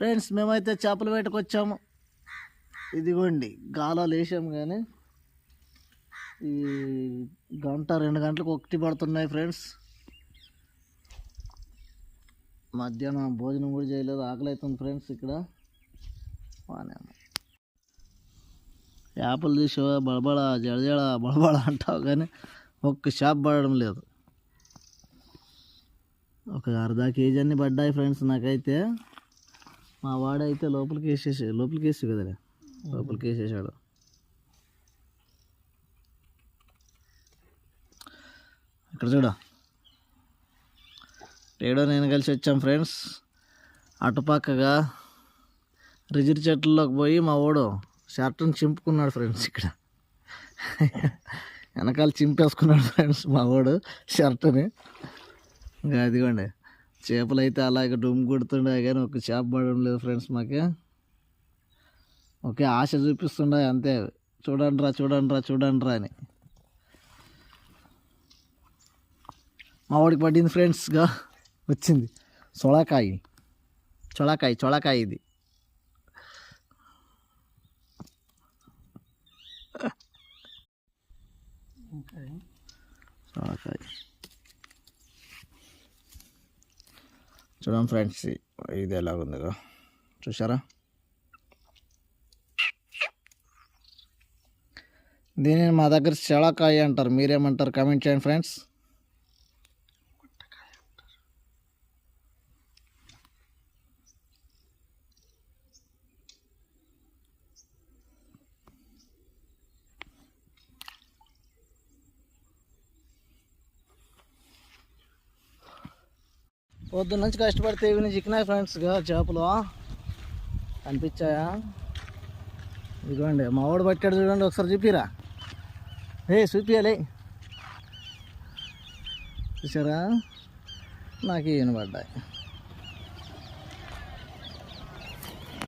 Friends మేమైతే చేపల వేటకు వచ్చాము. ఇదిగోండి గాలాలు వేసాము, కానీ ఈ గంట 2 గంటలకు ఒకటి పడుతున్నాయి ఫ్రెండ్స్. మధ్యాహ్నం భోజనం కూడా చేయలేదు, ఆకలి అవుతుంది ఫ్రెండ్స్. ఇక్కడ చేపలు తీసావా బడబడ జడజడ బడబడ అంటావు, కానీ ఒక్క షాప్ పడడం లేదు. ఒక అర్ధ కేజీ అన్నీ పడ్డాయి ఫ్రెండ్స్. నాకైతే మా వాడైతే లోపలికి వేసి కదలే లోపలికి వేసేసాడు. ఇక్కడ చూడ ఏడో నేను కలిసి వచ్చాం ఫ్రెండ్స్. అటుపక్కగా రిజిరి చెట్లలోకి పోయి మా వాడు షర్ట్ని చింపుకున్నాడు ఫ్రెండ్స్. ఇక్కడ వెనకాల చింపేసుకున్నాడు ఫ్రెండ్స్ మా వాడు షర్ట్ని. ఇంకా అదిగోండి చేపలు అయితే అలాగే డుమ్ కొడుతుండే, కానీ ఒక చేప పడడం లేదు ఫ్రెండ్స్. మాకే ఒకే ఆశ చూపిస్తుండే అంతే, చూడండిరా అని. మా వాడికి పడింది ఫ్రెండ్స్గా వచ్చింది చొళకాయ ఇది. చొళకాయ చూడండి ఫ్రెండ్స్, ఇది ఎలాగుందిగా చూసారా. దీనిని మా దగ్గర చొళకాయ అంటారు, మీరేమంటారు కామెంట్ చేయండి ఫ్రెండ్స్. పొద్దున్న నుంచి కష్టపడితే ఇవి చిక్కినాయి ఫ్రెండ్స్గా చేపలు అనిపించాయా. ఇదిగోండి మా వాడు పట్టాడు చూడండి, ఒకసారి చూపిరా. చూపియాలి, చూసారా నాకు ఈయన పడ్డాయి.